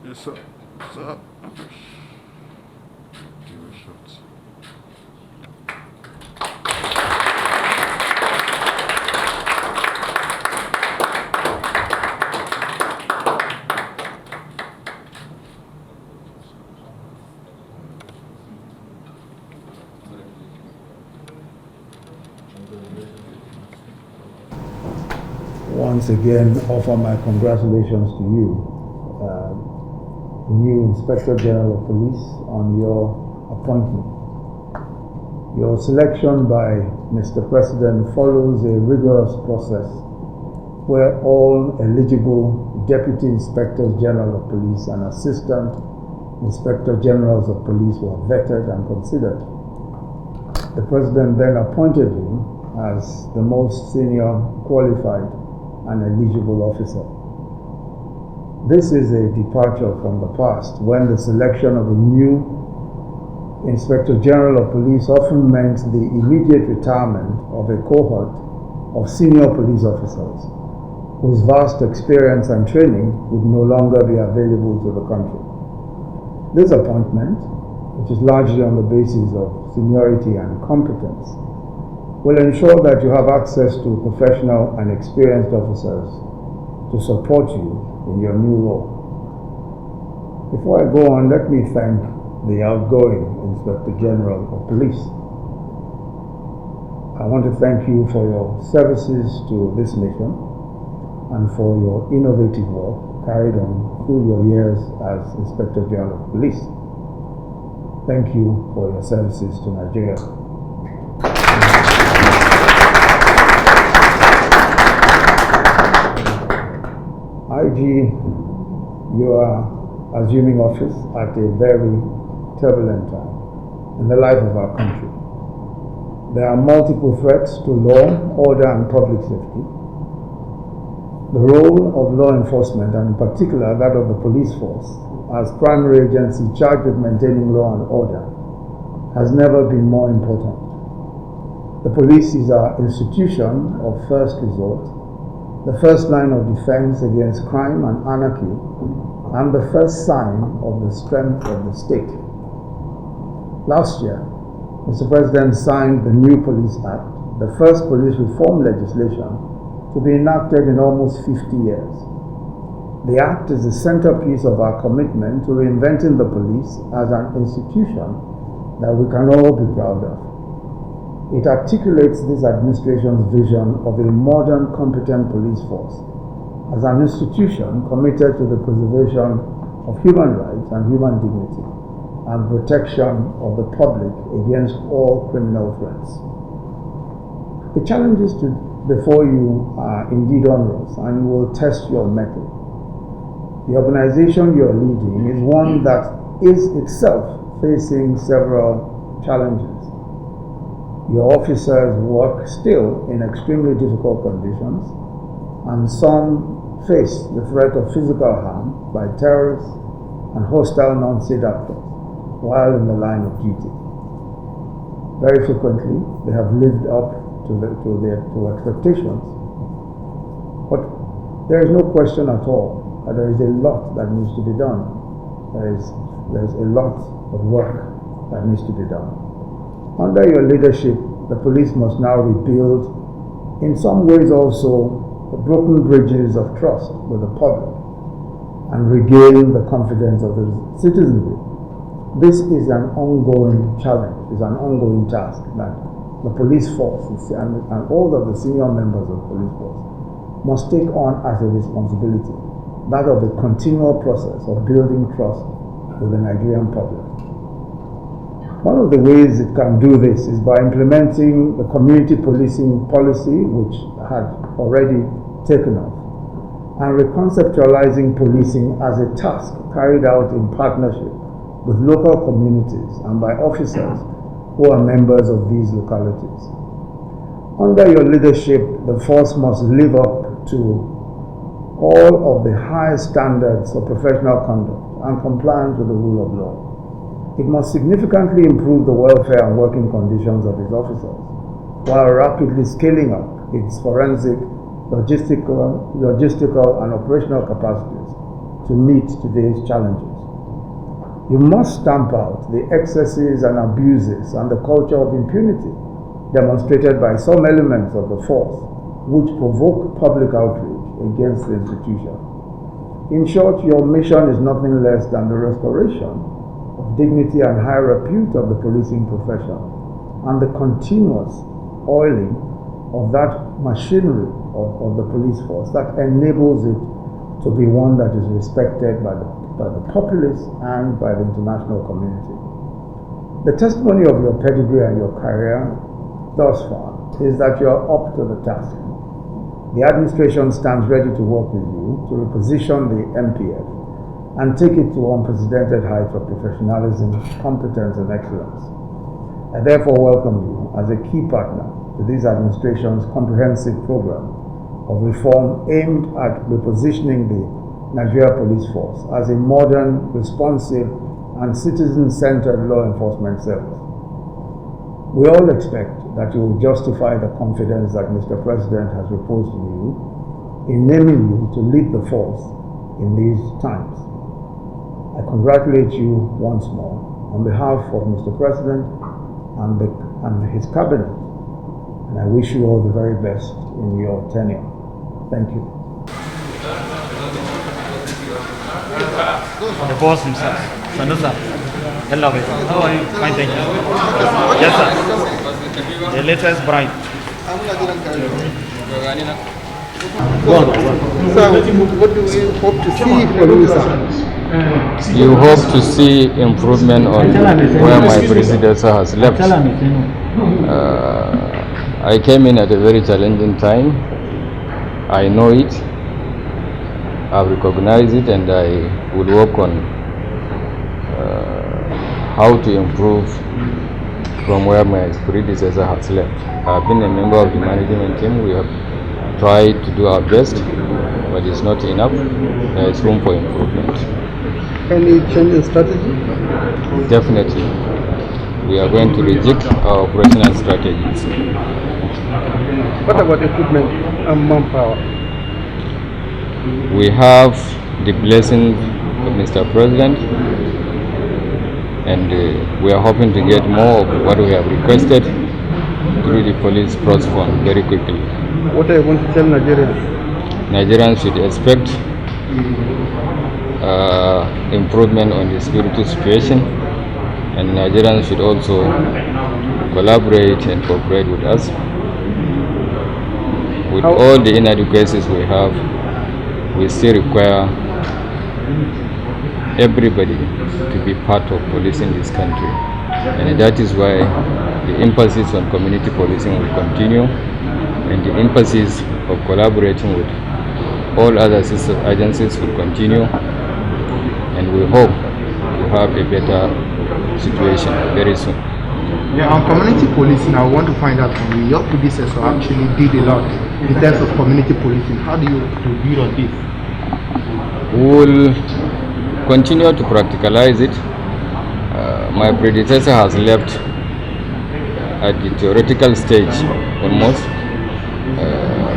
Yes, sir. Sir. Give it a shot. Once again, offer my congratulations to you, new Inspector General of Police, on your appointment. Your selection by Mr. President follows a rigorous process where all eligible Deputy Inspectors General of Police and Assistant Inspector Generals of Police were vetted and considered. The President then appointed you as the most senior, qualified, and eligible officer. This is a departure from the past, when the selection of a new Inspector General of Police often meant the immediate retirement of a cohort of senior police officers whose vast experience and training would no longer be available to the country. This appointment, which is largely on the basis of seniority and competence, will ensure that you have access to professional and experienced officers to support you in your new role. Before I go on, let me thank the outgoing Inspector General of Police. I want to thank you for your services to this nation and for your innovative work carried on through your years as Inspector General of Police. Thank you for your services to Nigeria. IG, you are assuming office at a very turbulent time in the life of our country. There are multiple threats to law, order, and public safety. The role of law enforcement, and in particular that of the police force, as primary agency charged with maintaining law and order, has never been more important. The police is our institution of first resort, the first line of defense against crime and anarchy, and the first sign of the strength of the state. Last year, Mr. President signed the new Police Act, the first police reform legislation to be enacted in almost 50 years. The Act is the centerpiece of our commitment to reinventing the police as an institution that we can all be proud of. It articulates this administration's vision of a modern, competent police force as an institution committed to the preservation of human rights and human dignity and protection of the public against all criminal threats. The challenges before you are indeed onerous and will test your mettle. The organization you are leading is one that is itself facing several challenges. Your officers work still in extremely difficult conditions, and some face the threat of physical harm by terrorists and hostile non-state actors while in the line of duty. Very frequently, they have lived up to expectations, but there is no question at all that there is a lot that needs to be done. There is a lot of work that needs to be done. Under your leadership, the police must now rebuild, in some ways also, the broken bridges of trust with the public and regain the confidence of the citizenry. This is an ongoing challenge, is an ongoing task that the police force and all of the senior members of the police force must take on as a responsibility, that of the continual process of building trust with the Nigerian public. One of the ways it can do this is by implementing the community policing policy, which had already taken off, and reconceptualizing policing as a task carried out in partnership with local communities and by officers who are members of these localities. Under your leadership, the force must live up to all of the highest standards of professional conduct and compliance with the rule of law. It must significantly improve the welfare and working conditions of its officers, while rapidly scaling up its forensic, logistical and operational capacities to meet today's challenges. You must stamp out the excesses and abuses and the culture of impunity demonstrated by some elements of the force which provoke public outrage against the institution. In short, your mission is nothing less than the restoration of dignity and high repute of the policing profession and the continuous oiling of that machinery of the police force that enables it to be one that is respected by the populace and by the international community. The testimony of your pedigree and your career thus far is that you are up to the task. The administration stands ready to work with you to reposition the MPF and take it to unprecedented heights of professionalism, competence, and excellence. I therefore welcome you as a key partner to this administration's comprehensive program of reform aimed at repositioning the Nigeria Police Force as a modern, responsive, and citizen-centered law enforcement service. We all expect that you will justify the confidence that Mr. President has reposed in you in naming you to lead the force in these times. I congratulate you once more on behalf of Mr. President and his cabinet, and I wish you all the very best in your tenure. Thank you. The boss himself, Sanu sir. Hello, how are you? Fine, thank you. Yes, sir. The latest bride. Sir, what do we hope to see from you, sir? You hope to see improvement on where my predecessor has left. I came in at a very challenging time. I know it. I've recognized it, and I will work on how to improve from where my predecessor has left. I've been a member of the management team. We have tried to do our best, but it's not enough. There is room for improvement. Any change in strategy? Definitely. We are going to reject our operational strategies. What about equipment and manpower? We have the blessing of Mr. President, and we are hoping to get more of what we have requested through the police trust fund very quickly. What do you want to tell Nigerians? Nigerians should expect improvement on the security situation, and Nigerians should also collaborate and cooperate with us. With all the inadequacies we have, we still require everybody to be part of policing this country, and that is why the emphasis on community policing will continue, and the emphasis of collaborating with all other sister agencies will continue, and we hope to have a better situation very soon. Yeah, on community policing, I want to find out from you. Your predecessor actually did a lot in terms of community policing. How do you build on this? We will continue to practicalize it. My predecessor has left at the theoretical stage almost.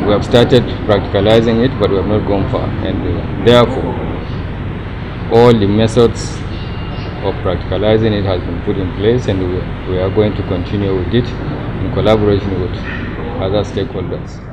We have started practicalizing it, but we have not gone far, and therefore all the methods of practicalizing it has been put in place, and we are going to continue with it. in collaboration with other stakeholders.